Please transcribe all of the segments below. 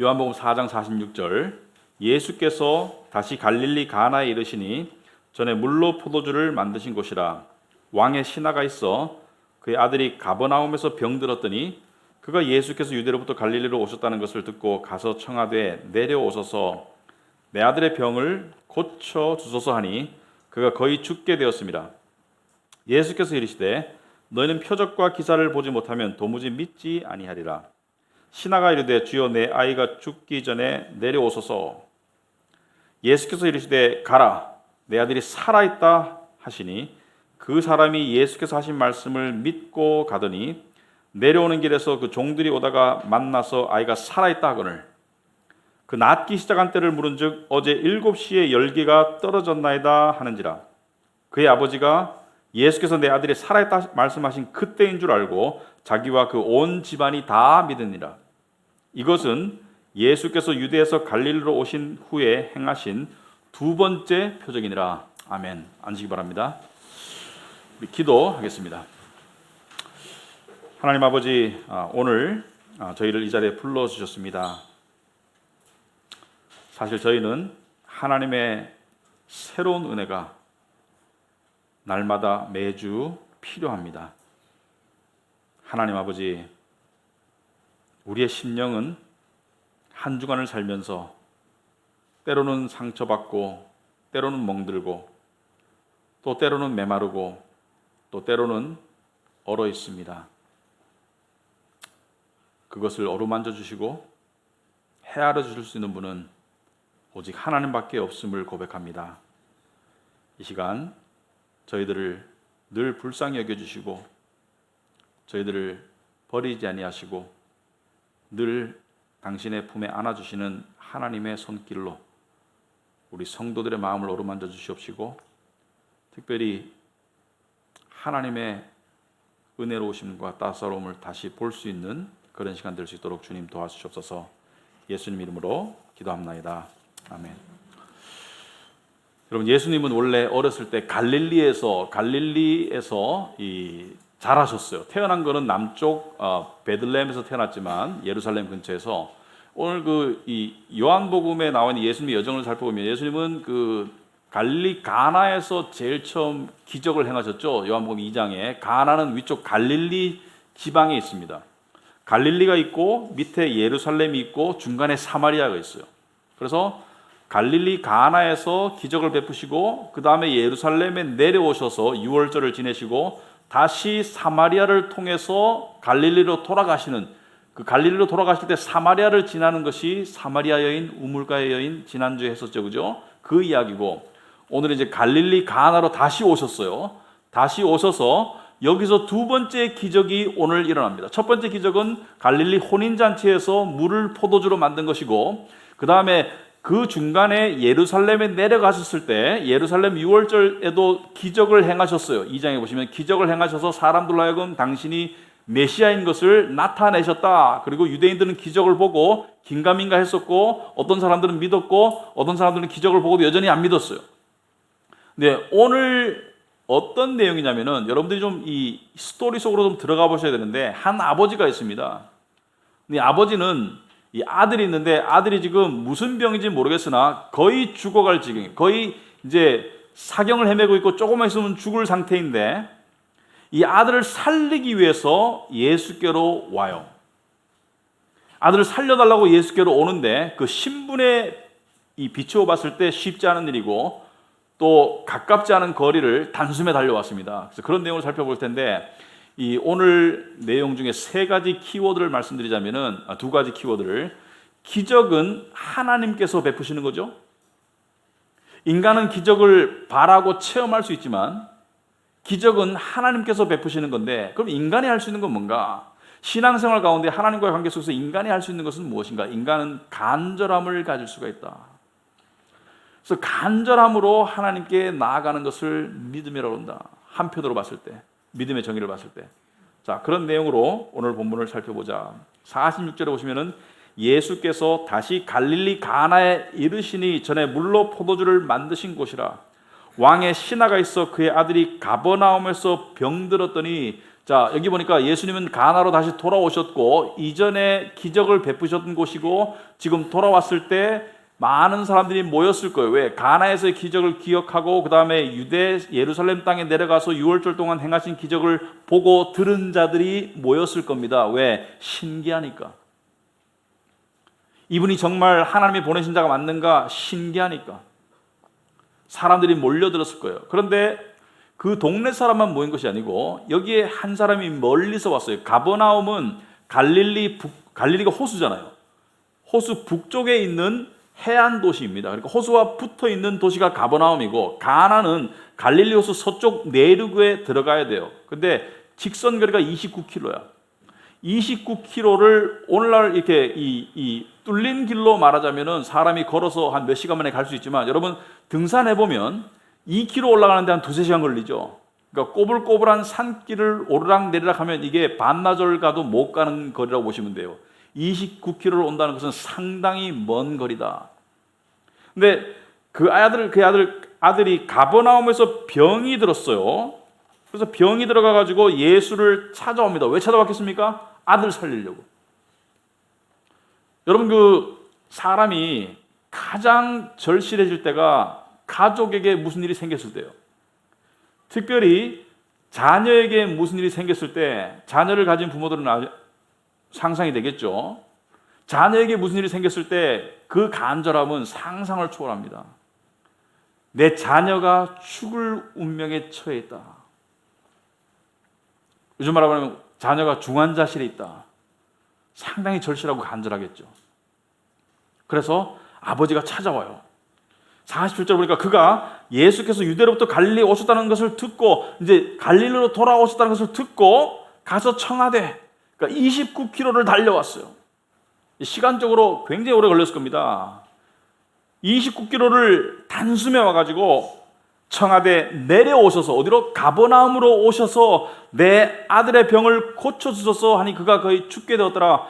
요한복음 4장 46절 예수께서 다시 갈릴리 가나에 이르시니 전에 물로 포도주를 만드신 곳이라. 왕의 신하가 있어 그의 아들이 가버나움에서 병들었더니 그가 예수께서 유대로부터 갈릴리로 오셨다는 것을 듣고 가서 청하되 내려오소서 내 아들의 병을 고쳐 주소서 하니 그가 거의 죽게 되었습니다. 예수께서 이르시되 너희는 표적과 기사를 보지 못하면 도무지 믿지 아니하리라. 신하가 이르되 주여 내 아이가 죽기 전에 내려오소서. 예수께서 이르시되 가라 내 아들이 살아있다 하시니 그 사람이 예수께서 하신 말씀을 믿고 가더니 내려오는 길에서 그 종들이 오다가 만나서 아이가 살아있다 하거늘 그 낫기 시작한 때를 물은즉 어제 7시에 열기가 떨어졌나이다 하는지라. 그의 아버지가 예수께서 내 아들이 살아있다 말씀하신 그때인 줄 알고 자기와 그 온 집안이 다 믿으니라. 이것은 예수께서 유대에서 갈릴리로 오신 후에 행하신 두 번째 표적이니라. 아멘. 앉으시기 바랍니다. 우리 기도하겠습니다. 하나님 아버지, 오늘 저희를 이 자리에 불러주셨습니다. 사실 저희는 하나님의 새로운 은혜가 날마다 매주 필요합니다. 하나님 아버지, 우리의 심령은 한 주간을 살면서 때로는 상처받고 때로는 멍들고 또 때로는 메마르고 또 때로는 얼어 있습니다. 그것을 어루만져 주시고 헤아려 주실 수 있는 분은 오직 하나님밖에 없음을 고백합니다. 이 시간 저희들을 늘 불쌍히 여겨주시고 저희들을 버리지 아니하시고 늘 당신의 품에 안아주시는 하나님의 손길로 우리 성도들의 마음을 어루만져 주시옵시고 특별히 하나님의 은혜로우심과 따사로움을 다시 볼 수 있는 그런 시간 될 수 있도록 주님 도와주시옵소서. 예수님 이름으로 기도합나이다. 아멘. 여러분, 예수님은 원래 어렸을 때 갈릴리에서 자라셨어요. 태어난 거는 남쪽 베들레헴에서 태어났지만 예루살렘 근처에서 오늘 이 요한복음에 나와 있는 예수님의 여정을 살펴보면 예수님은 그 갈릴리 가나에서 제일 처음 기적을 행하셨죠. 요한복음 2장에 가나는 위쪽 갈릴리 지방에 있습니다. 갈릴리가 있고 밑에 예루살렘이 있고 중간에 사마리아가 있어요. 그래서 갈릴리 가나에서 기적을 베푸시고 그 다음에 예루살렘에 내려오셔서 유월절을 지내시고 다시 사마리아를 통해서 갈릴리로 돌아가시는 그 갈릴리로 돌아가실 때 사마리아를 지나는 것이 사마리아 여인, 우물가의 여인 지난주에 했었죠, 그죠? 그 이야기고 오늘 이제 갈릴리 가나로 다시 오셨어요. 다시 오셔서 여기서 두 번째 기적이 오늘 일어납니다. 첫 번째 기적은 갈릴리 혼인잔치에서 물을 포도주로 만든 것이고 그 다음에 그 중간에 예루살렘에 내려가셨을 때 예루살렘 유월절에도 기적을 행하셨어요. 2장에 보시면 기적을 행하셔서 사람들로 하여금 당신이 메시아인 것을 나타내셨다. 그리고 유대인들은 기적을 보고 긴가민가 했었고 어떤 사람들은 믿었고 어떤 사람들은 기적을 보고도 여전히 안 믿었어요. 근데 오늘 어떤 내용이냐면은 여러분들이 좀 이 스토리 속으로 좀 들어가 보셔야 되는데 한 아버지가 있습니다. 근데 아버지는 이 아들이 있는데 아들이 지금 무슨 병인지 모르겠으나 거의 죽어갈 지경이에요. 거의 이제 사경을 헤매고 있고 조금만 있으면 죽을 상태인데 이 아들을 살리기 위해서 예수께로 와요. 아들을 살려달라고 예수께로 오는데 그 신분에 이 비추어 봤을 때 쉽지 않은 일이고 또 가깝지 않은 거리를 단숨에 달려왔습니다. 그래서 그런 내용을 살펴볼 텐데 이 오늘 내용 중에 세 가지 키워드를 말씀드리자면은 두 가지 키워드를 기적은 하나님께서 베푸시는 거죠. 인간은 기적을 바라고 체험할 수 있지만 기적은 하나님께서 베푸시는 건데 그럼 인간이 할 수 있는 건 뭔가? 신앙생활 가운데 하나님과의 관계 속에서 인간이 할 수 있는 것은 무엇인가? 인간은 간절함을 가질 수가 있다. 그래서 간절함으로 하나님께 나아가는 것을 믿음이라고 한다. 한편으로 봤을 때, 믿음의 정의를 봤을 때. 자, 그런 내용으로 오늘 본문을 살펴보자. 46절에 보시면은 예수께서 다시 갈릴리 가나에 이르시니 전에 물로 포도주를 만드신 곳이라. 왕의 신하가 있어 그의 아들이 가버나움에서 병들었더니 자, 여기 보니까 예수님은 가나로 다시 돌아오셨고 이전에 기적을 베푸셨던 곳이고 지금 돌아왔을 때 많은 사람들이 모였을 거예요. 왜? 가나에서의 기적을 기억하고 그 다음에 유대 예루살렘 땅에 내려가서 6월절 동안 행하신 기적을 보고 들은 자들이 모였을 겁니다. 왜? 신기하니까. 이분이 정말 하나님이 보내신 자가 맞는가? 신기하니까. 사람들이 몰려들었을 거예요. 그런데 그 동네 사람만 모인 것이 아니고 여기에 한 사람이 멀리서 왔어요. 가버나움은 갈릴리가 호수잖아요. 호수 북쪽에 있는 해안 도시입니다. 그러니까 호수와 붙어 있는 도시가 가버나움이고 가나는 갈릴리 호수 서쪽 내륙에 들어가야 돼요. 근데 직선 거리가 29km야. 29km를 오늘날 이렇게 이 뚫린 길로 말하자면은 사람이 걸어서 한 몇 시간 만에 갈 수 있지만 여러분 등산해 보면 2km 올라가는데 한 2-3시간 걸리죠. 그러니까 꼬불꼬불한 산길을 오르락 내리락 하면 이게 반나절 가도 못 가는 거리라고 보시면 돼요. 29km를 온다는 것은 상당히 먼 거리다. 근데 그 아들이 가버나움에서 병이 들었어요. 그래서 병이 들어가가지고 예수를 찾아옵니다. 왜 찾아왔겠습니까? 아들 살리려고. 여러분, 그 사람이 가장 절실해질 때가 가족에게 무슨 일이 생겼을 때요. 특별히 자녀에게 무슨 일이 생겼을 때, 자녀를 가진 부모들은 아주 상상이 되겠죠. 자녀에게 무슨 일이 생겼을 때 그 간절함은 상상을 초월합니다. 내 자녀가 죽을 운명에 처해 있다. 요즘 말하면 자녀가 중환자실에 있다. 상당히 절실하고 간절하겠죠. 그래서 아버지가 찾아와요. 47절 보니까 그가 예수께서 유대로부터 갈릴리에 오셨다는 것을 듣고 이제 갈릴리로 돌아오셨다는 것을 듣고 가서 청하되, 그러니까 29km를 달려왔어요. 시간적으로 굉장히 오래 걸렸을 겁니다. 29km를 단숨에 와가지고 청하되 내려오셔서 어디로? 가버나움으로 오셔서 내 아들의 병을 고쳐주소서 하니 그가 거의 죽게 되었더라.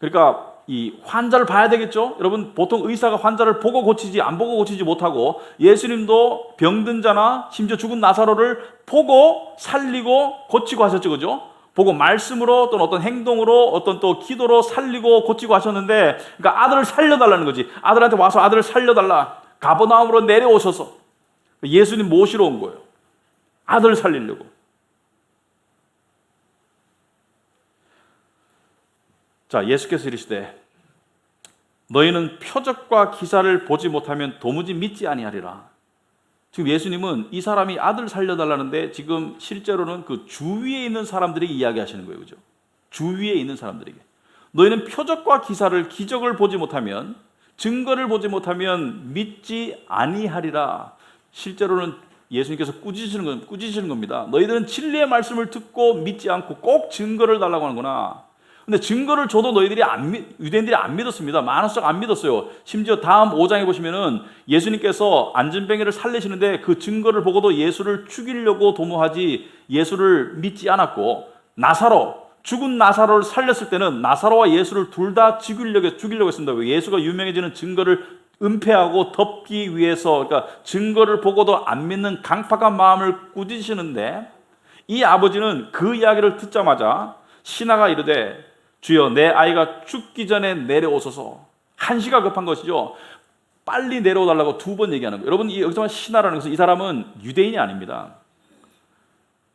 그러니까 이 환자를 봐야 되겠죠. 여러분, 보통 의사가 환자를 보고 고치지 안 보고 고치지 못하고 예수님도 병든 자나 심지어 죽은 나사로를 보고 살리고 고치고 하셨죠. 그죠? 보고 말씀으로 또는 어떤 행동으로 어떤 또 기도로 살리고 고치고 하셨는데, 그러니까 아들을 살려달라는 거지. 아들한테 와서 아들을 살려달라. 가버나움으로 내려오셔서 예수님 모시러 온 거예요. 아들을 살리려고. 자, 예수께서 이르시되 너희는 표적과 기사를 보지 못하면 도무지 믿지 아니하리라. 지금 예수님은 이 사람이 아들 살려달라는데 지금 실제로는 그 주위에 있는 사람들에게 이야기하시는 거예요. 그죠? 주위에 있는 사람들에게. 너희는 표적과 기사를, 기적을 보지 못하면, 증거를 보지 못하면 믿지 아니하리라. 실제로는 예수님께서 꾸짖으시는 겁니다. 너희들은 진리의 말씀을 듣고 믿지 않고 꼭 증거를 달라고 하는구나. 근데 증거를 줘도 너희들이 유대인들이 안 믿었습니다. 많은 수가 안 믿었어요. 심지어 다음 5장에 보시면은 예수님께서 안진뱅이를 살리시는데 그 증거를 보고도 예수를 죽이려고 도모하지 예수를 믿지 않았고, 죽은 나사로를 살렸을 때는 나사로와 예수를 둘 다 죽이려고 했습니다. 예수가 유명해지는 증거를 은폐하고 덮기 위해서, 그러니까 증거를 보고도 안 믿는 강팍한 마음을 꾸짖으시는데, 이 아버지는 그 이야기를 듣자마자 신하가 이르되 주여 내 아이가 죽기 전에 내려오소서. 한시가 급한 것이죠. 빨리 내려오달라고 2번 얘기하는 거예요. 여러분, 여기서 신하라는 것은 이 사람은 유대인이 아닙니다.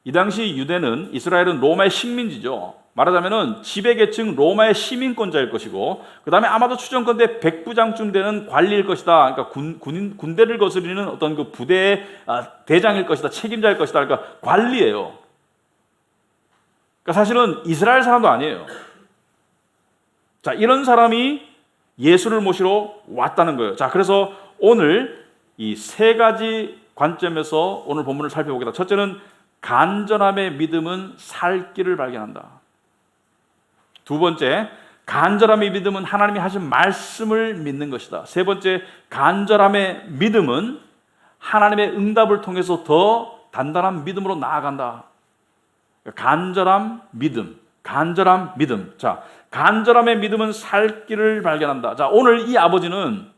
이 당시 유대는, 이스라엘은 로마의 식민지죠. 말하자면은 지배계층 로마의 시민권자일 것이고, 그 다음에 아마도 추정컨대 백부장쯤 되는 관리일 것이다. 그러니까 군대를 거스리는 어떤 그 부대의 대장일 것이다. 책임자일 것이다. 그러니까 관리예요. 그러니까 사실은 이스라엘 사람도 아니에요. 자, 이런 사람이 예수를 모시러 왔다는 거예요. 자, 그래서 오늘 이 3가지 관점에서 오늘 본문을 살펴보겠다. 첫째는 간절함의 믿음은 살 길을 발견한다. 2번째, 간절함의 믿음은 하나님이 하신 말씀을 믿는 것이다. 3번째, 간절함의 믿음은 하나님의 응답을 통해서 더 단단한 믿음으로 나아간다. 간절함, 믿음. 자, 간절함의 믿음은 살 길을 발견한다. 자, 오늘 이 아버지는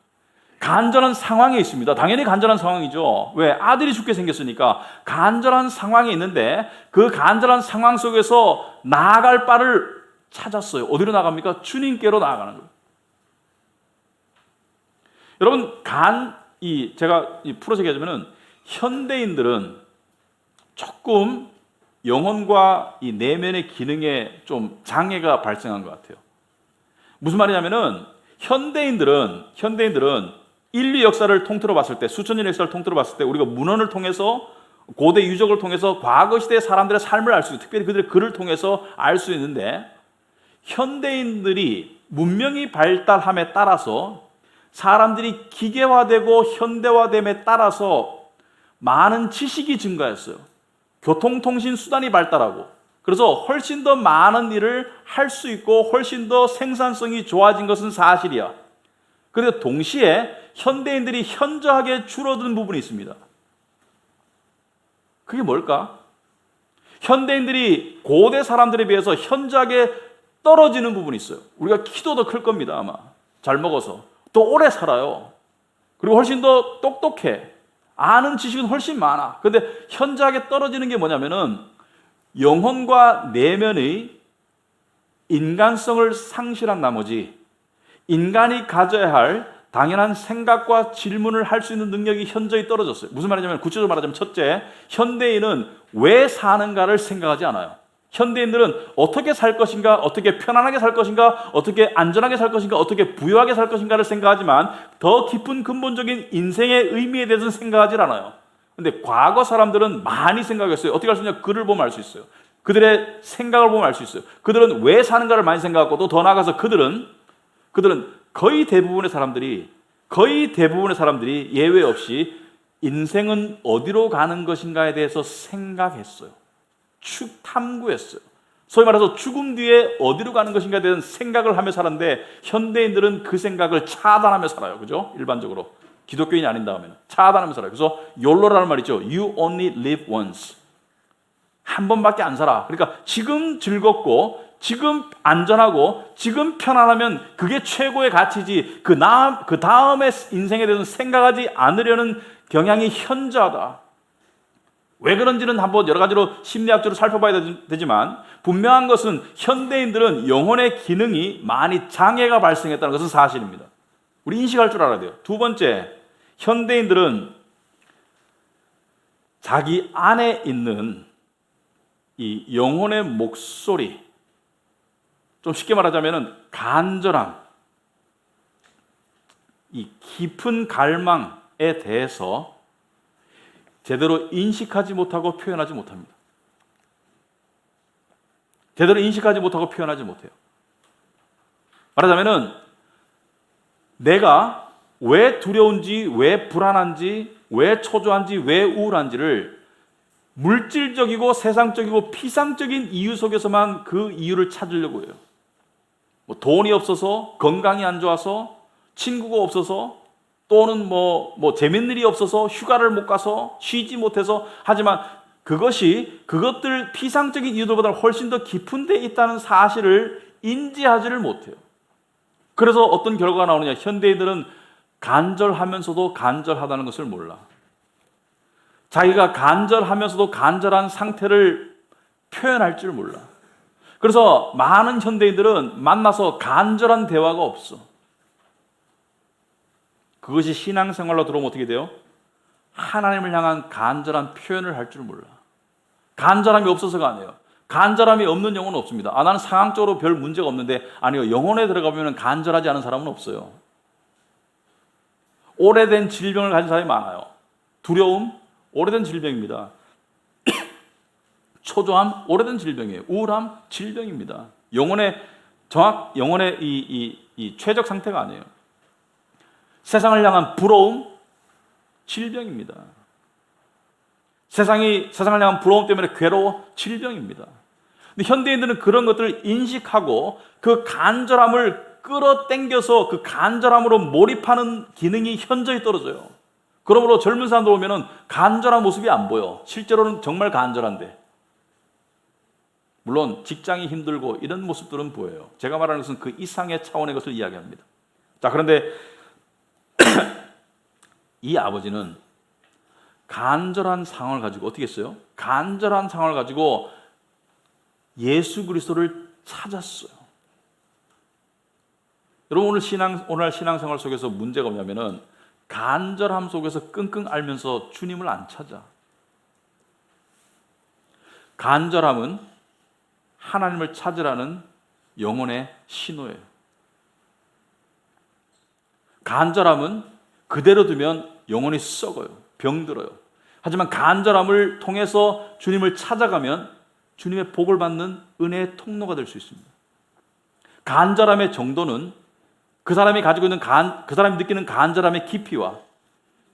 간절한 상황에 있습니다. 당연히 간절한 상황이죠. 왜? 아들이 죽게 생겼으니까 간절한 상황에 있는데 그 간절한 상황 속에서 나아갈 바를 찾았어요. 어디로 나갑니까? 주님께로 나아가는 거예요. 여러분, 제가 풀어서 얘기하자면은 현대인들은 조금 영혼과 이 내면의 기능에 좀 장애가 발생한 것 같아요. 무슨 말이냐면은 현대인들은 인류 역사를 통틀어 봤을 때, 수천 년의 역사를 통틀어 봤을 때 우리가 문헌을 통해서, 고대 유적을 통해서 과거 시대 사람들의 삶을 알 수 있고 특별히 그들의 글을 통해서 알 수 있는데, 현대인들이 문명이 발달함에 따라서 사람들이 기계화되고 현대화됨에 따라서 많은 지식이 증가했어요. 교통통신 수단이 발달하고, 그래서 훨씬 더 많은 일을 할 수 있고 훨씬 더 생산성이 좋아진 것은 사실이야. 그런데 동시에 현대인들이 현저하게 줄어든 부분이 있습니다. 그게 뭘까? 현대인들이 고대 사람들에 비해서 현저하게 떨어지는 부분이 있어요. 우리가 키도 더 클 겁니다, 아마. 잘 먹어서. 또 오래 살아요. 그리고 훨씬 더 똑똑해. 아는 지식은 훨씬 많아. 그런데 현저하게 떨어지는 게 뭐냐면은 영혼과 내면의 인간성을 상실한 나머지 인간이 가져야 할 당연한 생각과 질문을 할 수 있는 능력이 현저히 떨어졌어요. 무슨 말이냐면, 구체적으로 말하자면, 첫째, 현대인은 왜 사는가를 생각하지 않아요. 현대인들은 어떻게 살 것인가, 어떻게 편안하게 살 것인가, 어떻게 안전하게 살 것인가, 어떻게 부유하게 살 것인가를 생각하지만 더 깊은 근본적인 인생의 의미에 대해서는 생각하지 않아요. 근데 과거 사람들은 많이 생각했어요. 어떻게 할 수 있냐? 글을 보면 알 수 있어요. 그들의 생각을 보면 알 수 있어요. 그들은 왜 사는가를 많이 생각하고, 또 더 나아가서 그들은 거의 대부분의 사람들이 예외 없이 인생은 어디로 가는 것인가에 대해서 생각했어요. 탐구했어요. 소위 말해서 죽음 뒤에 어디로 가는 것인가에 대한 생각을 하며 살았는데, 현대인들은 그 생각을 차단하며 살아요. 그죠? 일반적으로. 기독교인이 아닌 다음에는 차단하며 살아요. 그래서 YOLO라는 말 있죠. You only live once. 한 번밖에 안 살아. 그러니까 지금 즐겁고 지금 안전하고 지금 편안하면 그게 최고의 가치지, 그 다음의 인생에 대해서는 생각하지 않으려는 경향이 현저하다. 왜 그런지는 한번 여러 가지로 심리학적으로 살펴봐야 되지만, 분명한 것은 현대인들은 영혼의 기능이 많이 장애가 발생했다는 것은 사실입니다. 우리 인식할 줄 알아야 돼요. 두 번째, 현대인들은 자기 안에 있는 이 영혼의 목소리, 좀 쉽게 말하자면 간절함, 이 깊은 갈망에 대해서 제대로 인식하지 못하고 표현하지 못합니다. 제대로 인식하지 못하고 표현하지 못해요. 말하자면은 내가 왜 두려운지, 왜 불안한지, 왜 초조한지, 왜 우울한지를 물질적이고 세상적이고 피상적인 이유 속에서만 그 이유를 찾으려고 해요. 뭐 돈이 없어서, 건강이 안 좋아서, 친구가 없어서, 또는 재밌는 일이 없어서, 휴가를 못 가서, 쉬지 못해서. 하지만 그것들 피상적인 이유들보다 훨씬 더 깊은 데 있다는 사실을 인지하지를 못해요. 그래서 어떤 결과가 나오느냐? 현대인들은 간절하면서도 간절하다는 것을 몰라. 자기가 간절하면서도 간절한 상태를 표현할 줄 몰라. 그래서 많은 현대인들은 만나서 간절한 대화가 없어. 그것이 신앙생활로 들어오면 어떻게 돼요? 하나님을 향한 간절한 표현을 할 줄 몰라. 간절함이 없어서가 아니에요. 간절함이 없는 영혼은 없습니다. 나는 상황적으로 별 문제가 없는데, 아니요, 영혼에 들어가면 간절하지 않은 사람은 없어요. 오래된 질병을 가진 사람이 많아요. 두려움, 오래된 질병입니다. 초조함, 오래된 질병이에요. 우울함, 질병입니다. 영혼의 이 최적 상태가 아니에요. 세상을 향한 부러움, 질병입니다. 세상을 향한 부러움 때문에 괴로워, 질병입니다. 근데 현대인들은 그런 것들을 인식하고 그 간절함을 끌어당겨서 그 간절함으로 몰입하는 기능이 현저히 떨어져요. 그러므로 젊은 사람들 오면은 간절한 모습이 안 보여. 실제로는 정말 간절한데. 물론 직장이 힘들고 이런 모습들은 보여요. 제가 말하는 것은 그 이상의 차원의 것을 이야기합니다. 자, 그런데 이 아버지는 간절한 상황을 가지고 어떻게 했어요? 간절한 상황을 가지고 예수 그리스도를 찾았어요. 여러분 오늘 신앙생활 속에서 문제가 뭐냐면은 간절함 속에서 끙끙 앓면서 주님을 안 찾아. 간절함은 하나님을 찾으라는 영혼의 신호예요. 간절함은 그대로 두면 영혼이 썩어요. 병들어요. 하지만 간절함을 통해서 주님을 찾아가면 주님의 복을 받는 은혜의 통로가 될 수 있습니다. 간절함의 정도는 그 사람이 가지고 있는 그 사람이 느끼는 간절함의 깊이와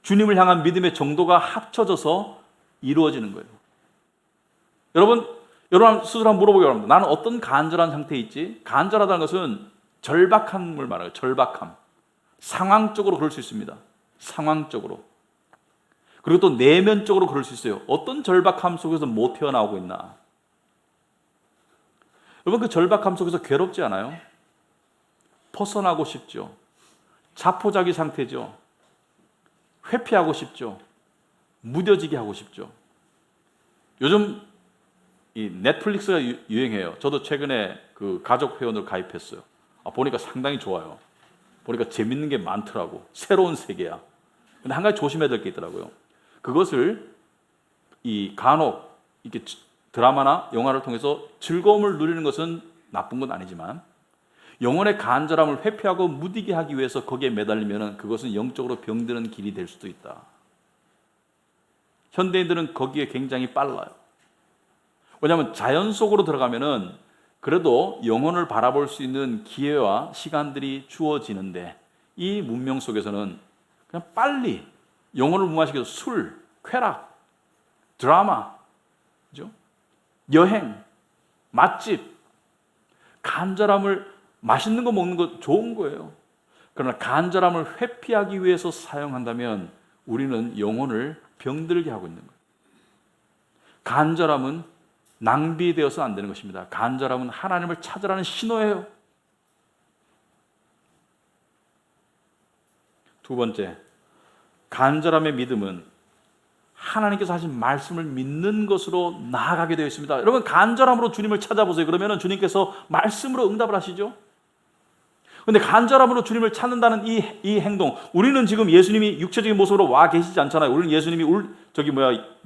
주님을 향한 믿음의 정도가 합쳐져서 이루어지는 거예요. 여러분 스스로 한번 물어보기 바랍니다. 나는 어떤 간절한 상태에 있지? 간절하다는 것은 절박함을 말해요. 절박함. 상황적으로 그럴 수 있습니다. 상황적으로. 그리고 또 내면적으로 그럴 수 있어요. 어떤 절박함 속에서 못 태어나오고 있나? 여러분 그 절박함 속에서 괴롭지 않아요? 벗어나고 싶죠. 자포자기 상태죠. 회피하고 싶죠. 무뎌지게 하고 싶죠. 요즘 이 넷플릭스가 유행해요. 저도 최근에 그 가족 회원으로 가입했어요. 보니까 상당히 좋아요. 보니까 재밌는 게 많더라고. 새로운 세계야. 근데 한 가지 조심해야 될 게 있더라고요. 그것을 이 간혹 이렇게 드라마나 영화를 통해서 즐거움을 누리는 것은 나쁜 건 아니지만 영혼의 간절함을 회피하고 무디게 하기 위해서 거기에 매달리면 그것은 영적으로 병드는 길이 될 수도 있다. 현대인들은 거기에 굉장히 빨라요. 왜냐하면 자연 속으로 들어가면은 그래도 영혼을 바라볼 수 있는 기회와 시간들이 주어지는데 이 문명 속에서는 그냥 빨리 영혼을 무마시켜서 술, 쾌락, 드라마, 그죠? 여행, 맛집, 간절함을 맛있는 거 먹는 거 좋은 거예요. 그러나 간절함을 회피하기 위해서 사용한다면 우리는 영혼을 병들게 하고 있는 거예요. 간절함은 낭비되어서 안 되는 것입니다. 간절함은 하나님을 찾으라는 신호예요. 두 번째, 간절함의 믿음은 하나님께서 하신 말씀을 믿는 것으로 나아가게 되어 있습니다. 여러분 간절함으로 주님을 찾아보세요. 그러면 주님께서 말씀으로 응답을 하시죠. 그런데 간절함으로 주님을 찾는다는 이 행동, 우리는 지금 예수님이 육체적인 모습으로 와 계시지 않잖아요. 우리는 예수님이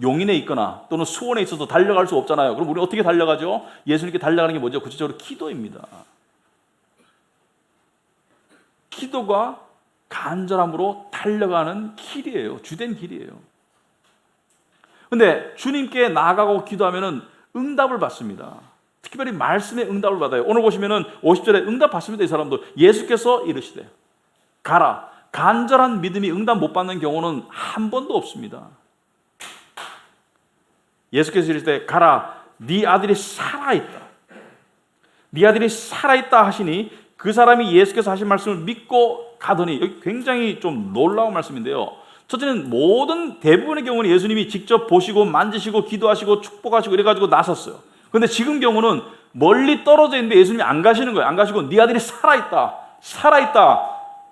용인에 있거나 또는 수원에 있어서 달려갈 수 없잖아요. 그럼 우리는 어떻게 달려가죠? 예수님께 달려가는 게 뭐죠? 구체적으로 기도입니다. 기도가 간절함으로 달려가는 길이에요. 주된 길이에요. 그런데 주님께 나아가고 기도하면 응답을 받습니다. 특별히 말씀의 응답을 받아요. 오늘 보시면은 50절에 응답 받습니다. 이 사람도 예수께서 이르시되 가라. 간절한 믿음이 응답 못 받는 경우는 한 번도 없습니다. 예수께서 이르시되 가라. 네 아들이 살아있다. 네 아들이 살아있다 하시니 그 사람이 예수께서 하신 말씀을 믿고 가더니, 여기 굉장히 좀 놀라운 말씀인데요. 첫째는 대부분의 경우는 예수님이 직접 보시고 만지시고 기도하시고 축복하시고 이래가지고 나섰어요. 그런데 지금 경우는 멀리 떨어져 있는데 예수님이 안 가시는 거예요. 안 가시고 네 아들이 살아있다. 살아있다.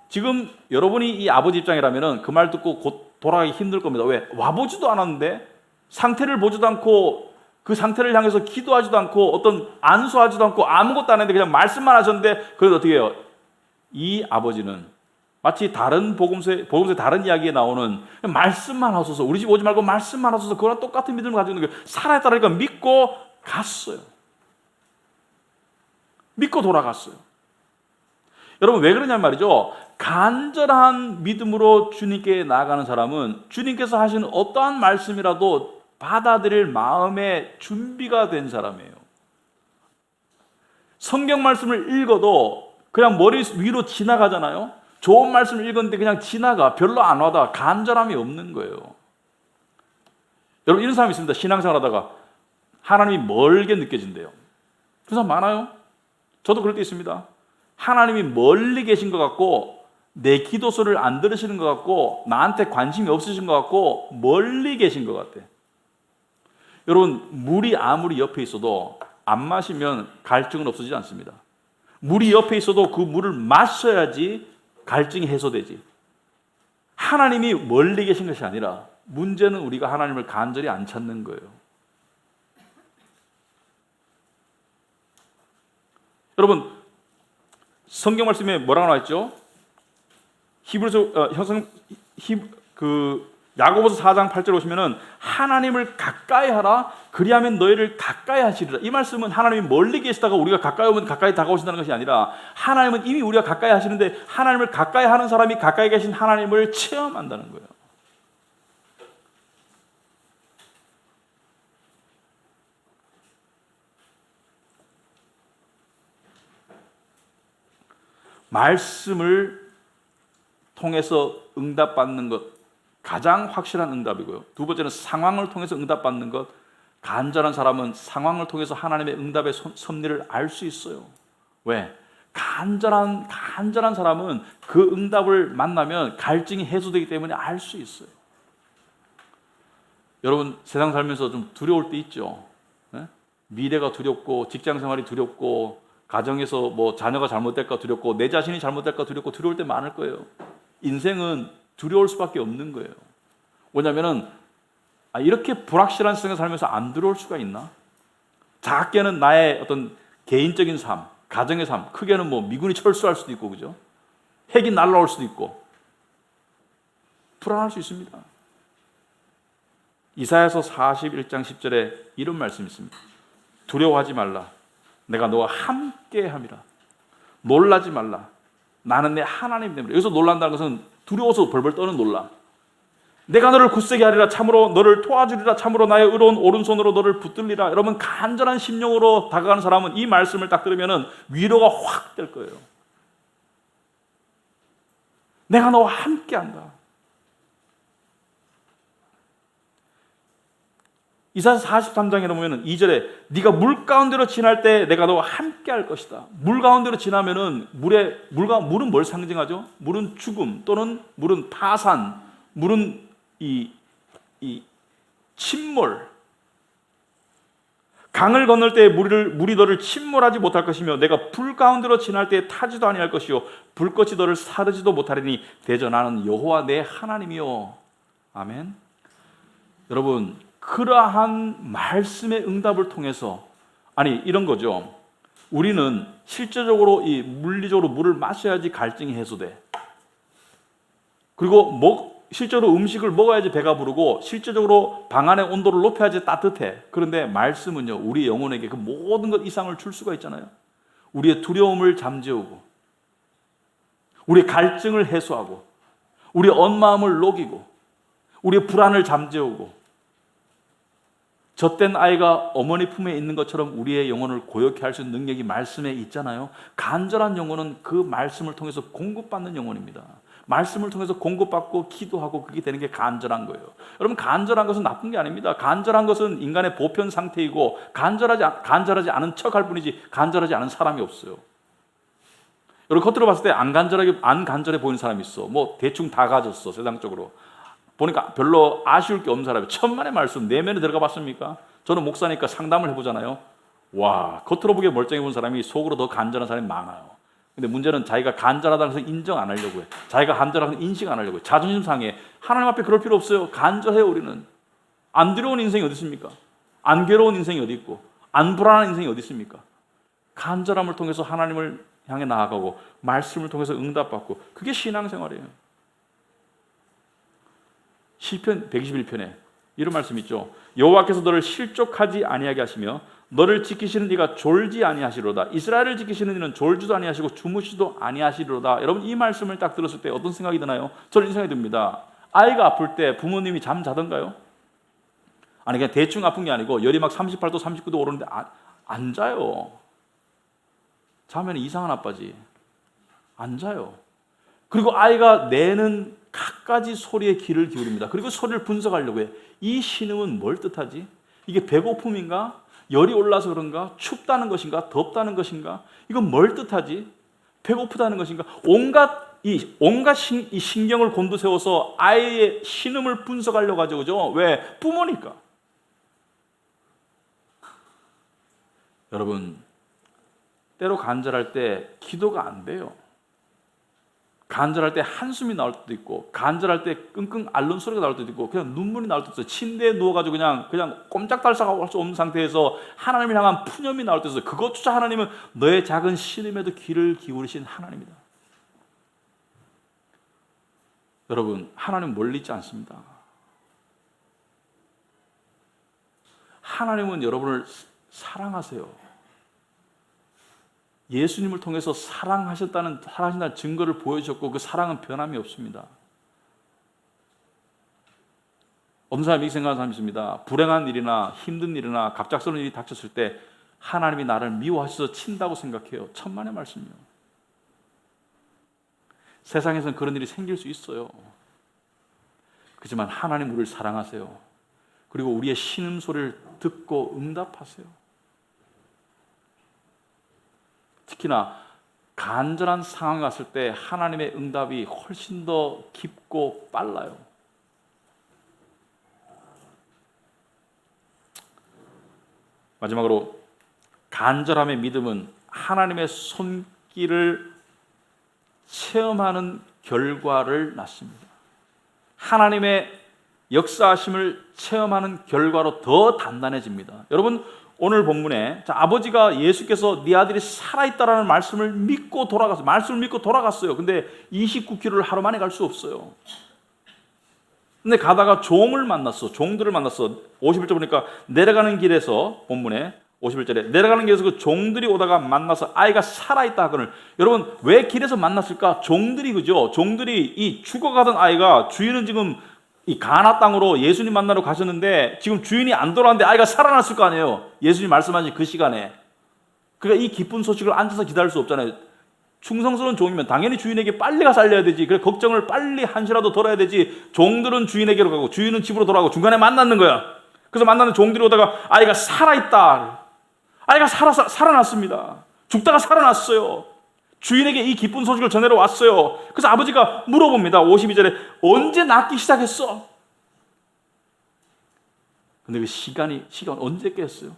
지금 여러분이 이 아버지 입장이라면 그 말 듣고 곧 돌아가기 힘들 겁니다. 왜? 와보지도 않았는데 상태를 보지도 않고 그 상태를 향해서 기도하지도 않고 어떤 안수하지도 않고 아무것도 안 했는데 그냥 말씀만 하셨는데, 그래도 어떻게 해요? 이 아버지는 마치 다른 복음서의 다른 이야기에 나오는 말씀만 하소서, 우리 집 오지 말고 말씀만 하소서, 그거랑 똑같은 믿음을 가지고 있는 거예요. 살아있다니까 믿고 갔어요. 믿고 돌아갔어요. 여러분 왜 그러냐는 말이죠. 간절한 믿음으로 주님께 나아가는 사람은 주님께서 하시는 어떠한 말씀이라도 받아들일 마음의 준비가 된 사람이에요. 성경 말씀을 읽어도 그냥 머리 위로 지나가잖아요. 좋은 말씀을 읽었는데 그냥 지나가, 별로 안 와닿아. 간절함이 없는 거예요. 여러분 이런 사람이 있습니다. 신앙생활 하다가 하나님이 멀게 느껴진대요. 그런 사람 많아요. 저도 그럴 때 있습니다. 하나님이 멀리 계신 것 같고 내 기도소리를 안 들으시는 것 같고 나한테 관심이 없으신 것 같고 멀리 계신 것 같아. 여러분 물이 아무리 옆에 있어도 안 마시면 갈증은 없어지지 않습니다. 물이 옆에 있어도 그 물을 마셔야지 갈증이 해소되지. 하나님이 멀리 계신 것이 아니라 문제는 우리가 하나님을 간절히 안 찾는 거예요. 여러분, 성경 말씀에 뭐라고 나와 있죠? 야고보서 4장 8절 오시면은 하나님을 가까이 하라, 그리하면 너희를 가까이 하시리라. 이 말씀은 하나님이 멀리 계시다가 우리가 가까이 오면 가까이 다가오신다는 것이 아니라 하나님은 이미 우리가 가까이 하시는데 하나님을 가까이 하는 사람이 가까이 계신 하나님을 체험한다는 거예요. 말씀을 통해서 응답받는 것, 가장 확실한 응답이고요. 두 번째는 상황을 통해서 응답받는 것. 간절한 사람은 상황을 통해서 하나님의 응답의 섭리를 알 수 있어요. 왜? 간절한 사람은 그 응답을 만나면 갈증이 해소되기 때문에 알 수 있어요. 여러분, 세상 살면서 좀 두려울 때 있죠. 네? 미래가 두렵고, 직장 생활이 두렵고, 가정에서 뭐 자녀가 잘못될까 두렵고, 내 자신이 잘못될까 두렵고, 두려울 때 많을 거예요. 인생은 두려울 수밖에 없는 거예요. 왜냐하면 이렇게 불확실한 세상에 살면서 안 두려울 수가 있나? 작게는 나의 어떤 개인적인 삶, 가정의 삶, 크게는 뭐 미군이 철수할 수도 있고, 그죠? 핵이 날아올 수도 있고, 불안할 수 있습니다. 이사야서 41장 10절에 이런 말씀이 있습니다. 두려워하지 말라. 내가 너와 함께 함이라. 놀라지 말라. 나는 내 하나님 때문에. 여기서 놀란다는 것은 두려워서 벌벌 떠는 놀라. 내가 너를 굳세게 하리라. 참으로 너를 도와주리라. 참으로 나의 의로운 오른손으로 너를 붙들리라. 여러분, 간절한 심령으로 다가가는 사람은 이 말씀을 딱 들으면 위로가 확 될 거예요. 내가 너와 함께 한다. 이사야서 43장에 보면 2절에 네가 물 가운데로 지날 때 내가 너와 함께 할 것이다. 물 가운데로 지나면은 물은 뭘 상징하죠? 물은 죽음, 또는 물은 파산, 물은 이 침몰. 강을 건널 때 물이 너를 침몰하지 못할 것이며 내가 불 가운데로 지날 때 타지도 아니할 것이요 불꽃이 너를 사르지도 못하리니 대저 나는 여호와 내 하나님이요. 아멘. 여러분, 그러한 말씀의 응답을 통해서, 이런 거죠. 우리는 실제적으로 물리적으로 물을 마셔야지 갈증이 해소돼. 그리고 실제로 음식을 먹어야지 배가 부르고, 실제적으로 방 안의 온도를 높여야지 따뜻해. 그런데 말씀은요, 우리 영혼에게 그 모든 것 이상을 줄 수가 있잖아요. 우리의 두려움을 잠재우고, 우리의 갈증을 해소하고, 우리의 언마음을 녹이고, 우리의 불안을 잠재우고, 젖된 아이가 어머니 품에 있는 것처럼 우리의 영혼을 고요케 할 수 있는 능력이 말씀에 있잖아요. 간절한 영혼은 그 말씀을 통해서 공급받는 영혼입니다. 말씀을 통해서 공급받고 기도하고 그게 되는 게 간절한 거예요. 여러분, 간절한 것은 나쁜 게 아닙니다. 간절한 것은 인간의 보편 상태이고 간절하지 않은 척할 뿐이지 간절하지 않은 사람이 없어요. 여러분, 겉으로 봤을 때 안 간절해 보이는 사람이 있어. 뭐 대충 다 가졌어, 세상적으로. 보니까 별로 아쉬울 게 없는 사람이 천만의 말씀 내면에 들어가 봤습니까? 저는 목사니까 상담을 해보잖아요. 와, 겉으로 보기에 멀쩡해 보는 사람이 속으로 더 간절한 사람이 많아요. 근데 문제는 자기가 간절하다고 해서 인정 안 하려고 해. 자기가 간절하다고 해서 인식 안 하려고 해. 자존심 상해. 하나님 앞에 그럴 필요 없어요. 간절해요. 우리는. 안 두려운 인생이 어디 있습니까? 안 괴로운 인생이 어디 있고, 안 불안한 인생이 어디 있습니까? 간절함을 통해서 하나님을 향해 나아가고 말씀을 통해서 응답받고, 그게 신앙생활이에요. 시편 121편에 이런 말씀 있죠. 여호와께서 너를 실족하지 아니하게 하시며 너를 지키시는 이가 졸지 아니하시리로다. 이스라엘을 지키시는 이는 졸지도 아니하시고 주무시도 아니하시리로다. 여러분, 이 말씀을 딱 들었을 때 어떤 생각이 드나요? 저는 이 생각이 듭니다. 아이가 아플 때 부모님이 잠 자던가요? 그냥 대충 아픈 게 아니고 열이 막 38도 39도 오르는데 안 자요. 자면 이상한 아빠지. 안 자요. 그리고 아이가 내는 갖가지 소리에 귀를 기울입니다. 그리고 소리를 분석하려고 해. 이 신음은 뭘 뜻하지? 이게 배고픔인가? 열이 올라서 그런가? 춥다는 것인가? 덥다는 것인가? 이건 뭘 뜻하지? 배고프다는 것인가? 온갖 이 신경을 곤두세워서 아이의 신음을 분석하려고 하죠. 그죠? 왜? 부모니까. 여러분, 때로 간절할 때 기도가 안 돼요. 간절할 때 한숨이 나올 때도 있고, 간절할 때 끙끙 앓는 소리가 나올 때도 있고, 그냥 눈물이 나올 때도 있어요. 침대에 누워가지고 그냥 꼼짝달싹하고 할 수 없는 상태에서 하나님을 향한 푸념이 나올 때도 있어요. 그것조차 하나님은 너의 작은 신음에도 귀를 기울이신 하나님이다. 여러분, 하나님 멀리 있지 않습니다. 하나님은 여러분을 사랑하세요. 예수님을 통해서 사랑하신다는 증거를 보여주셨고, 그 사랑은 변함이 없습니다. 어떤 사람이 이렇게 생각하는 사람이 있습니다. 불행한 일이나 힘든 일이나 갑작스러운 일이 닥쳤을 때 하나님이 나를 미워하셔서 친다고 생각해요. 천만의 말씀이요. 세상에서는 그런 일이 생길 수 있어요. 그렇지만 하나님 우리를 사랑하세요. 그리고 우리의 신음소리를 듣고 응답하세요. 특히나 간절한 상황에 왔을 때 하나님의 응답이 훨씬 더 깊고 빨라요. 마지막으로, 간절함의 믿음은 하나님의 손길을 체험하는 결과를 낳습니다. 하나님의 역사하심을 체험하는 결과로 더 단단해집니다. 여러분, 오늘 본문에 아버지가 예수께서 네 아들이 살아있다라는 말씀을 믿고 돌아갔어요. 말씀을 믿고 돌아갔어요. 근데 29km를 하루 만에 갈 수 없어요. 근데 가다가 종들을 만났어. 51절 보니까 내려가는 길에서, 본문에 51절에 내려가는 길에서 그 종들이 오다가 만나서 아이가 살아있다 하거늘. 여러분, 왜 길에서 만났을까? 종들이, 그죠? 종들이 이 죽어가던 아이가, 주인은 지금 이 가나 땅으로 예수님 만나러 가셨는데 지금 주인이 안 돌아왔는데 아이가 살아났을 거 아니에요. 예수님 말씀하신 그 시간에. 그러니까 이 기쁜 소식을 앉아서 기다릴 수 없잖아요. 충성스러운 종이면 당연히 주인에게 빨리 가서 알려야 되지. 그래, 걱정을 빨리 한시라도 덜어야 되지. 종들은 주인에게로 가고 주인은 집으로 돌아가고 중간에 만났는 거야. 그래서 만나는 종들이 오다가 아이가 살아있다. 아이가 살아났습니다. 죽다가 살아났어요. 주인에게 이 기쁜 소식을 전해러 왔어요. 그래서 아버지가 물어봅니다. 52절에 언제 낫기 시작했어? 근데 그 시간 언제 깼어요?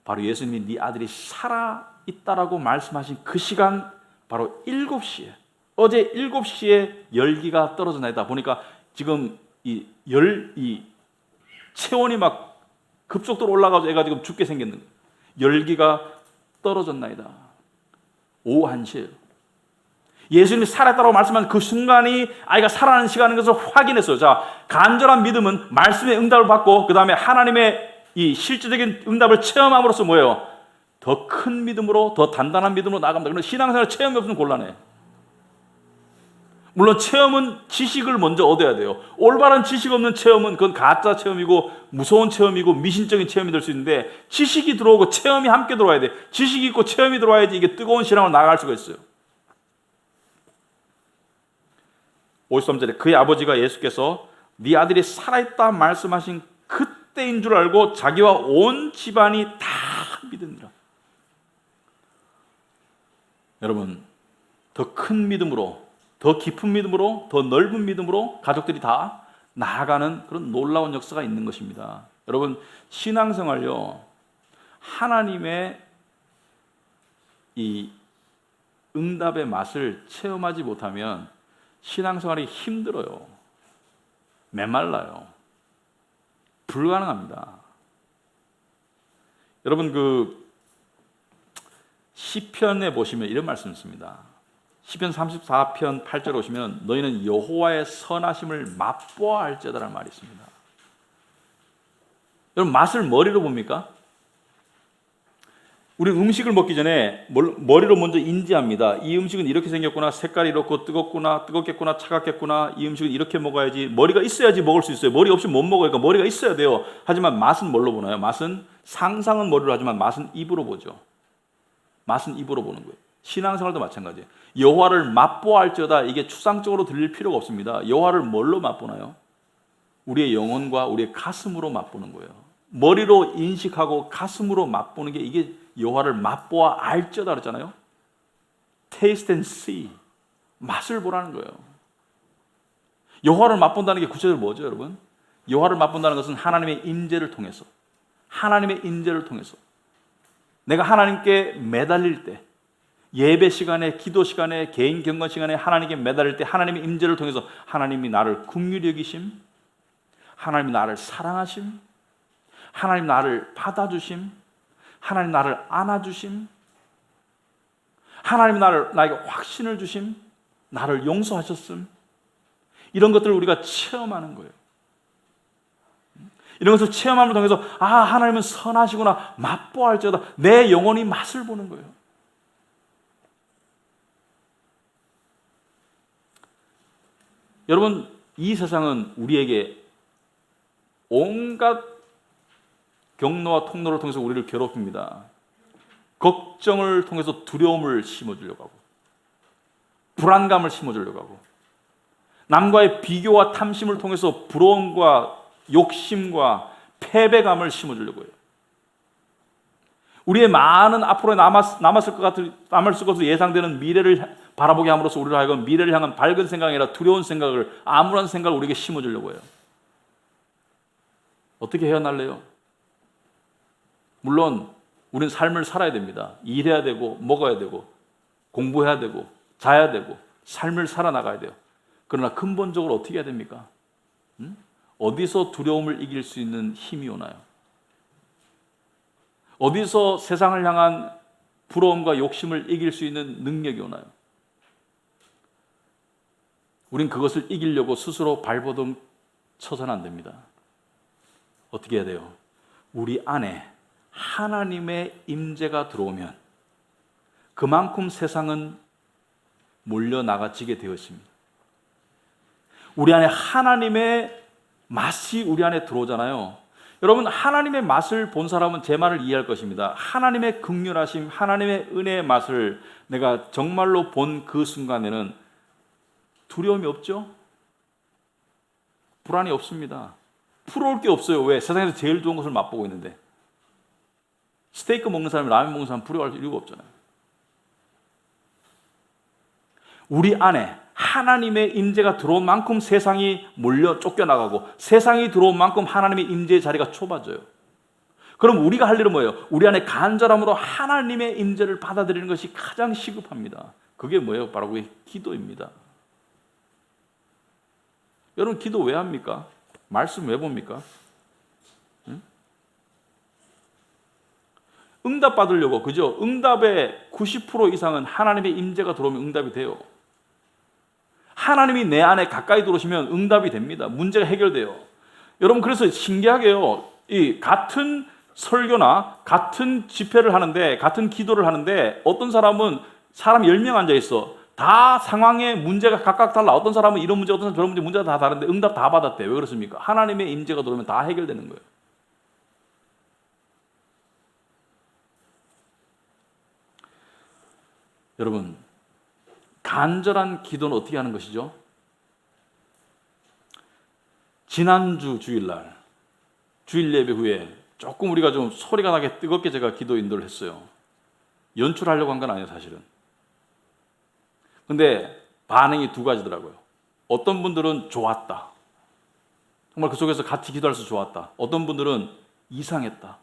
바로 예수님이 네 아들이 살아있다라고 말씀하신 그 시간, 바로 7시에, 어제 7시에 열기가 떨어졌나이다. 보니까 지금 이 체온이 막 급속도로 올라가서 애가 지금 죽게 생겼는 거예요. 열기가 떨어졌나이다. 오후 1시에요. 예수님이 살아있다고 말씀한 그 순간이 아이가 살아나는 시간인 것을 확인했어요. 자, 간절한 믿음은 말씀의 응답을 받고 그 다음에 하나님의 이 실질적인 응답을 체험함으로써 뭐예요? 더 큰 믿음으로, 더 단단한 믿음으로 나아갑니다. 그런데 신앙생활 체험이 없으면 곤란해. 물론 체험은 지식을 먼저 얻어야 돼요. 올바른 지식 없는 체험은 그건 가짜 체험이고 무서운 체험이고 미신적인 체험이 될 수 있는데, 지식이 들어오고 체험이 함께 들어와야 돼. 지식이 있고 체험이 들어와야지 이게 뜨거운 신앙으로 나아갈 수가 있어요. 53절에 그의 아버지가 예수께서 네 아들이 살아있다 말씀하신 그때인 줄 알고 자기와 온 집안이 다 믿으니라. 여러분, 더 큰 믿음으로, 더 깊은 믿음으로, 더 넓은 믿음으로 가족들이 다 나아가는 그런 놀라운 역사가 있는 것입니다. 여러분, 신앙생활요, 하나님의 이 응답의 맛을 체험하지 못하면 신앙생활이 힘들어요. 메말라요. 불가능합니다. 여러분, 그 시편에 보시면 이런 말씀이 있습니다. 시편 34편 8절에 오시면 너희는 여호와의 선하심을 맛보아 알지어다라는 말이 있습니다. 여러분, 맛을 머리로 봅니까? 우리 음식을 먹기 전에 머리로 먼저 인지합니다. 이 음식은 이렇게 생겼구나, 색깔이 이렇고 뜨겁구나, 뜨겁겠구나, 차갑겠구나, 이 음식은 이렇게 먹어야지, 머리가 있어야지 먹을 수 있어요. 머리 없이 못 먹어요. 그러니까 머리가 있어야 돼요. 하지만 맛은 뭘로 보나요? 맛은, 상상은 머리로 하지만 맛은 입으로 보죠. 맛은 입으로 보는 거예요. 신앙생활도 마찬가지예요. 여호와를 맛보아 알지어다, 이게 추상적으로 들릴 필요가 없습니다. 여호와를 뭘로 맛보나요? 우리의 영혼과 우리의 가슴으로 맛보는 거예요. 머리로 인식하고 가슴으로 맛보는 게, 이게 여호와를 맛보아 알지어다 그랬잖아요. Taste and see. 맛을 보라는 거예요. 여호와를 맛본다는 게 구체적으로 뭐죠, 여러분? 여호와를 맛본다는 것은 하나님의 임재를 통해서, 하나님의 임재를 통해서 내가 하나님께 매달릴 때, 예배 시간에, 기도 시간에, 개인 경건 시간에 하나님께 매달릴 때 하나님의 임재를 통해서 하나님이 나를 긍휼히 여기심, 하나님이 나를 사랑하심, 하나님 나를 받아주심, 하나님 나를 안아주심, 하나님 나에게 확신을 주심, 나를 용서하셨음, 이런 것들을 우리가 체험하는 거예요. 이런 것을 체험함을 통해서 하나님은 선하시구나 맛보할지어다 내 영혼이 맛을 보는 거예요. 여러분, 이 세상은 우리에게 온갖 경로와 통로를 통해서 우리를 괴롭힙니다. 걱정을 통해서 두려움을 심어주려고 하고, 불안감을 심어주려고 하고, 남과의 비교와 탐심을 통해서 부러움과 욕심과 패배감을 심어주려고 해요. 우리의 많은 앞으로 남았을 것으로 예상되는 미래를 바라보게 함으로써 우리를 하여금 미래를 향한 밝은 생각이 아니라 두려운 생각을, 암울한 생각을 우리에게 심어주려고 해요. 어떻게 헤어날래요? 물론 우리는 삶을 살아야 됩니다. 일해야 되고 먹어야 되고 공부해야 되고 자야 되고 삶을 살아나가야 돼요. 그러나 근본적으로 어떻게 해야 됩니까? 어디서 두려움을 이길 수 있는 힘이 오나요? 어디서 세상을 향한 부러움과 욕심을 이길 수 있는 능력이 오나요? 우린 그것을 이기려고 스스로 발버둥 쳐서는 안 됩니다. 어떻게 해야 돼요? 우리 안에 하나님의 임재가 들어오면 그만큼 세상은 몰려나가지게 되어 있습니다. 우리 안에 하나님의 맛이 우리 안에 들어오잖아요. 여러분, 하나님의 맛을 본 사람은 제 말을 이해할 것입니다. 하나님의 긍휼하심, 하나님의 은혜의 맛을 내가 정말로 본 그 순간에는 두려움이 없죠? 불안이 없습니다. 부러울 게 없어요. 왜? 세상에서 제일 좋은 것을 맛보고 있는데. 스테이크 먹는 사람이 라면 먹는 사람 부러워할 이유가 없잖아요. 우리 안에 하나님의 임재가 들어온 만큼 세상이 몰려 쫓겨나가고 세상이 들어온 만큼 하나님의 임재의 자리가 좁아져요. 그럼 우리가 할 일은 뭐예요? 우리 안에 간절함으로 하나님의 임재를 받아들이는 것이 가장 시급합니다. 그게 뭐예요? 바로 그게 기도입니다. 여러분, 기도 왜 합니까? 말씀 왜 봅니까? 응답 받으려고, 그죠? 응답의 90% 이상은 하나님의 임재가 들어오면 응답이 돼요. 하나님이 내 안에 가까이 들어오시면 응답이 됩니다. 문제가 해결돼요. 여러분, 그래서 신기하게요, 이 같은 설교나 같은 집회를 하는데, 같은 기도를 하는데 어떤 사람은 사람 10명 앉아 있어. 다 상황에 문제가 각각 달라. 어떤 사람은 이런 문제, 어떤 사람은 저런 문제, 문제가 다 다른데 응답 다 받았대. 왜 그렇습니까? 하나님의 임재가 들어오면 다 해결되는 거예요. 여러분, 간절한 기도는 어떻게 하는 것이죠? 지난주 주일날 주일 예배 후에 조금 우리가 좀 소리가 나게 뜨겁게 제가 기도 인도를 했어요. 연출하려고 한 건 아니에요, 사실은. 근데 반응이 두 가지더라고요. 어떤 분들은 좋았다. 정말 그 속에서 같이 기도할 수 좋았다. 어떤 분들은 이상했다.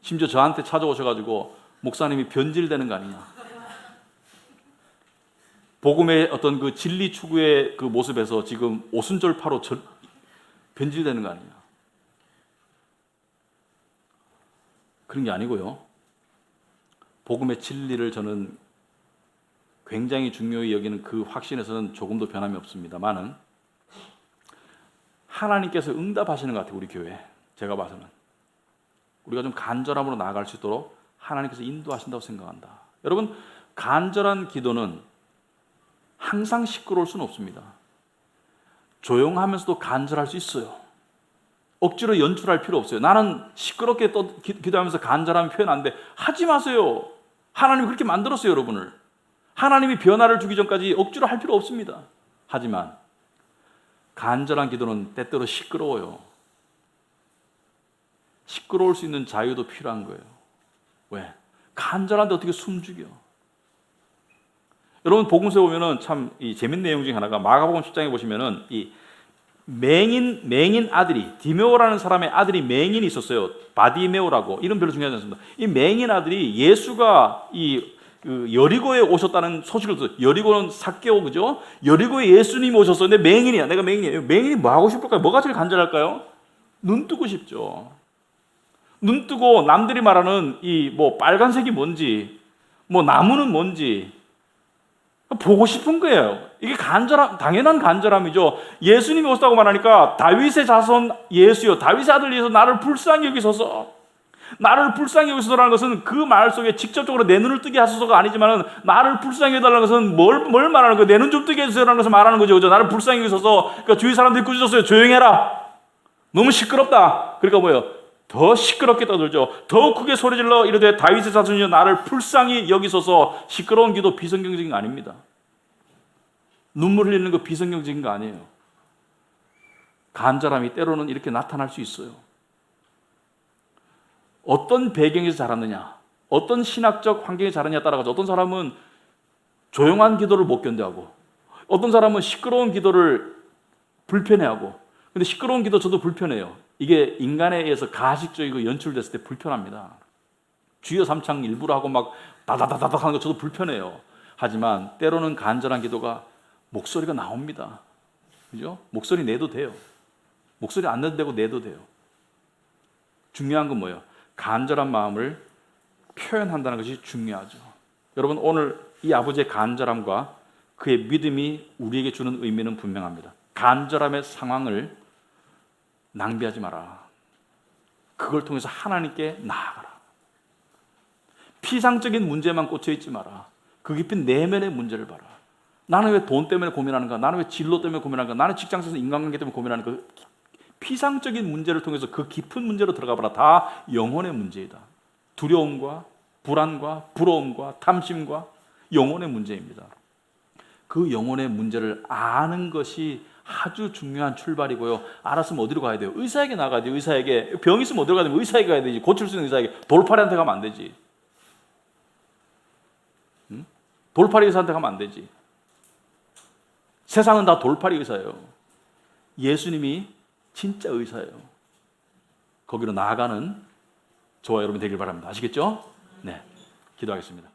심지어 저한테 찾아오셔가지고 목사님이 변질되는 거 아니냐. 복음의 어떤 그 진리 추구의 그 모습에서 지금 오순절파로 변질되는 거 아니냐. 그런 게 아니고요. 복음의 진리를 저는 굉장히 중요히 여기는 그 확신에서는 조금도 변함이 없습니다만은 하나님께서 응답하시는 것 같아요. 우리 교회 제가 봐서는 우리가 좀 간절함으로 나아갈 수 있도록 하나님께서 인도하신다고 생각한다. 여러분, 간절한 기도는 항상 시끄러울 수는 없습니다. 조용하면서도 간절할 수 있어요. 억지로 연출할 필요 없어요. 나는 시끄럽게 기도하면서 간절함 표현 안 돼. 하지 마세요. 하나님이 그렇게 만들었어요, 여러분을. 하나님이 변화를 주기 전까지 억지로 할 필요 없습니다. 하지만 간절한 기도는 때때로 시끄러워요. 시끄러울 수 있는 자유도 필요한 거예요. 왜? 간절한데 어떻게 숨죽여? 여러분, 복음서에 보면은 참 재밌는 내용 중에 하나가 마가복음 10장에 보시면은 이 맹인 아들이, 디메오라는 사람의 아들이 맹인이 있었어요. 바디메오라고. 이름 별로 중요하지 않습니다. 이 맹인 아들이 예수가 이 그 여리고에 오셨다는 소식을 들었어요. 여리고는 삭개오, 그죠? 여리고에 예수님이 오셨어요. 근데 맹인이야. 내가 맹인이에요. 맹인이 뭐 하고 싶을까요? 뭐가 제일 간절할까요? 눈 뜨고 싶죠. 눈 뜨고 남들이 말하는 이 뭐 빨간색이 뭔지, 뭐 나무는 뭔지 보고 싶은 거예요. 이게 당연한 간절함이죠. 예수님이 오셨다고 말하니까 다윗의 자손 예수여, 다윗의 아들 예수, 나를 불쌍히 여기소서. 나를 불쌍히 여기소서라는 것은 그 말 속에 직접적으로 내 눈을 뜨게 하소서가 아니지만은, 나를 불쌍히 여달라는 것은 뭘 말하는 거예요? 내 눈 좀 뜨게 해주세요라는 것을 말하는 거죠. 그죠? 나를 불쌍히 여기소서. 그러니까 주위 사람들이 꾸짖었어요. 조용해라. 너무 시끄럽다. 그러니까 뭐예요? 더 시끄럽게 떠들죠. 더욱 크게 소리질러 이르되 다윗의 자손이여 나를 불쌍히 여기소서. 시끄러운 기도 비성경적인 거 아닙니다. 눈물 흘리는 거 비성경적인 거 아니에요. 간절함이 때로는 이렇게 나타날 수 있어요. 어떤 배경에서 자랐느냐, 어떤 신학적 환경에 자랐느냐에 따라서 어떤 사람은 조용한 기도를 못 견뎌하고, 어떤 사람은 시끄러운 기도를 불편해하고. 근데 시끄러운 기도 저도 불편해요. 이게 인간에 의해서 가식적이고 연출됐을 때 불편합니다. 주여 삼창 일부러 하고 막 다다다다닥 하는 거 저도 불편해요. 하지만 때로는 간절한 기도가 목소리가 나옵니다. 그죠? 목소리 내도 돼요. 목소리 안 내도 되고 내도 돼요. 중요한 건 뭐예요? 간절한 마음을 표현한다는 것이 중요하죠. 여러분, 오늘 이 아버지의 간절함과 그의 믿음이 우리에게 주는 의미는 분명합니다. 간절함의 상황을 낭비하지 마라. 그걸 통해서 하나님께 나아가라. 피상적인 문제만 꽂혀 있지 마라. 그 깊은 내면의 문제를 봐라. 나는 왜 돈 때문에 고민하는가? 나는 왜 진로 때문에 고민하는가? 나는 직장에서 인간관계 때문에 고민하는가? 그 피상적인 문제를 통해서 그 깊은 문제로 들어가 봐라. 다 영혼의 문제이다. 두려움과 불안과 부러움과 탐심과 영혼의 문제입니다. 그 영혼의 문제를 아는 것이 아주 중요한 출발이고요. 알았으면 어디로 가야 돼요? 의사에게 나가야 돼요. 의사에게. 병 있으면 어디로 가야 되면 의사에게 가야 되지. 고칠 수 있는 의사에게. 돌팔이한테 가면 안 되지. 응? 돌팔이 의사한테 가면 안 되지. 세상은 다 돌팔이 의사예요. 예수님이 진짜 의사예요. 거기로 나아가는 저와 여러분 되길 바랍니다. 아시겠죠? 네, 기도하겠습니다.